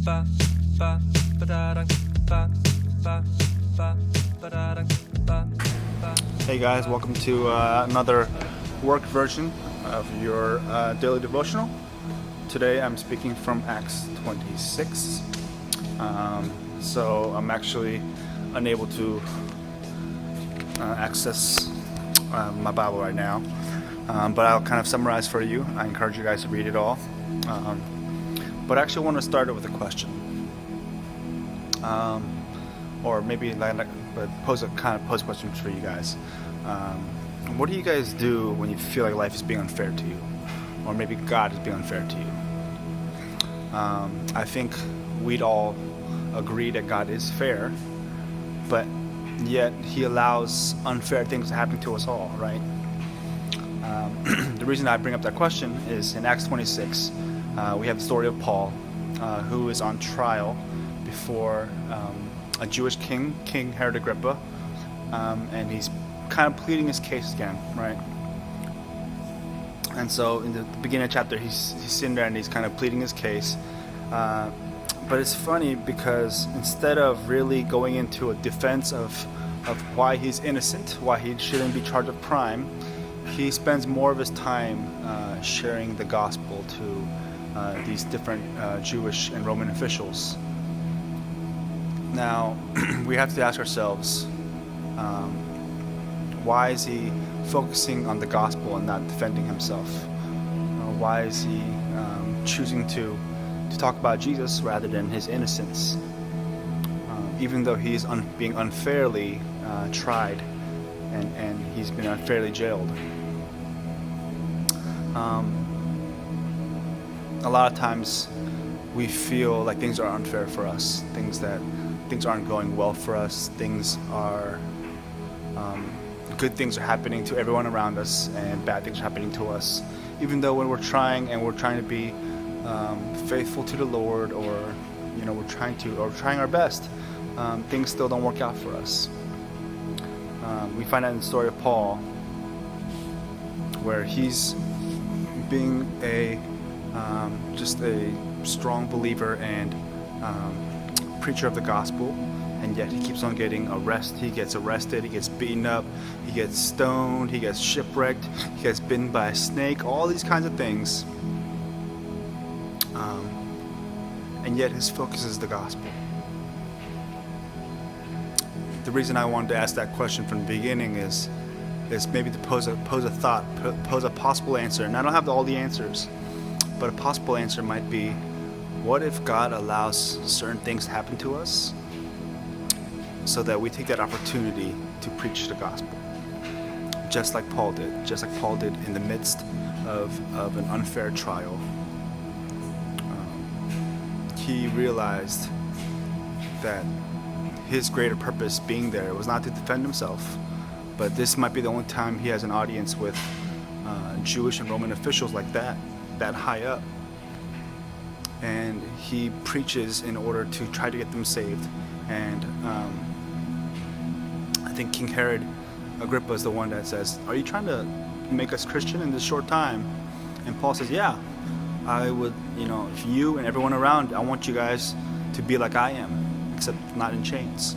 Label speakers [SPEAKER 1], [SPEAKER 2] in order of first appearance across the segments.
[SPEAKER 1] Hey guys, welcome to another work version of your daily devotional. Today I'm speaking from Acts 26. So I'm actually unable to access my Bible right now, but I'll kind of summarize for you. I encourage you guys to read it all. But I actually want to start it with a question, or maybe pose a question for you guys. What do you guys do when you feel like life is being unfair to you, or maybe God is being unfair to you? I think we'd all agree that God is fair, but yet He allows unfair things to happen to us all, right? The reason I bring up that question is in Acts 26, we have the story of Paul, who is on trial before a Jewish king, King Herod Agrippa, and he's kind of pleading his case again, right? And so in the beginning of the chapter, he's sitting there and he's kind of pleading his case. But it's funny because instead of really going into a defense of why he's innocent, why he shouldn't be charged with crime, he spends more of his time sharing the gospel to these different Jewish and Roman officials. Now, we have to ask ourselves, why is he focusing on the gospel and not defending himself? Why is he choosing to talk about Jesus rather than his innocence, even though he's being unfairly tried and he's been unfairly jailed? A lot of times we feel like things are unfair for us, things aren't going well for us, good things are happening to everyone around us and bad things are happening to us, even though when we're trying to be faithful to the Lord, or we're trying our best, things still don't work out for us. We find out in the story of Paul, where he's being just a strong believer and preacher of the gospel, and yet he keeps on getting arrested. He gets arrested, he gets beaten up, he gets stoned, he gets shipwrecked, he gets bitten by a snake, all these kinds of things. And yet his focus is the gospel. The reason I wanted to ask that question from the beginning is maybe to pose a thought, pose a possible answer. And I don't have all the answers, but a possible answer might be, what if God allows certain things to happen to us so that we take that opportunity to preach the gospel, just like Paul did in the midst of an unfair trial. He realized that his greater purpose being there was not to defend himself, but this might be the only time he has an audience with Jewish and Roman officials like that high up. And he preaches in order to try to get them saved. And I think King Herod Agrippa is the one that says, "Are you trying to make us Christian in this short time?" And Paul says, "Yeah, I would, if you and everyone around, I want you guys to be like I am, except not in chains."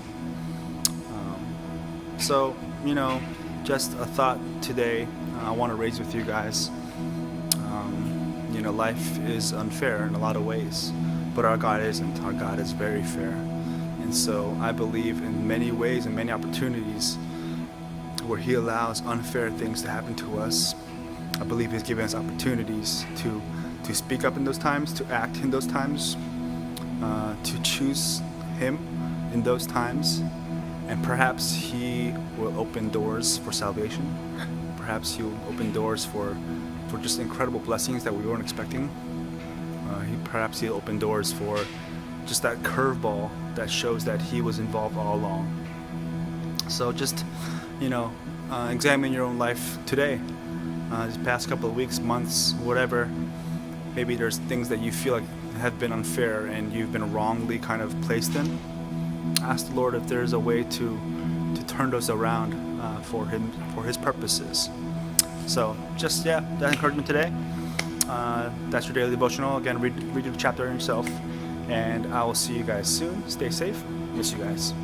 [SPEAKER 1] So, just a thought today I want to raise with you guys. Life is unfair in a lot of ways, but our God isn't. Our God is very fair. And so I believe in many ways and many opportunities where He allows unfair things to happen to us. I believe He's given us opportunities to speak up in those times, to act in those times, to choose Him in those times. And perhaps He will open doors for salvation. Perhaps He will open doors for just incredible blessings that we weren't expecting. Perhaps He'll open doors for just that curveball that shows that He was involved all along. So just, examine your own life today. These past couple of weeks, months, whatever. Maybe there's things that you feel like have been unfair and you've been wrongly kind of placed in. Ask the Lord if there's a way to turn those around for His purposes. So just that encouragement today. That's your daily devotional. Again, read the chapter yourself, And I will see you guys soon. Stay safe. Miss you guys.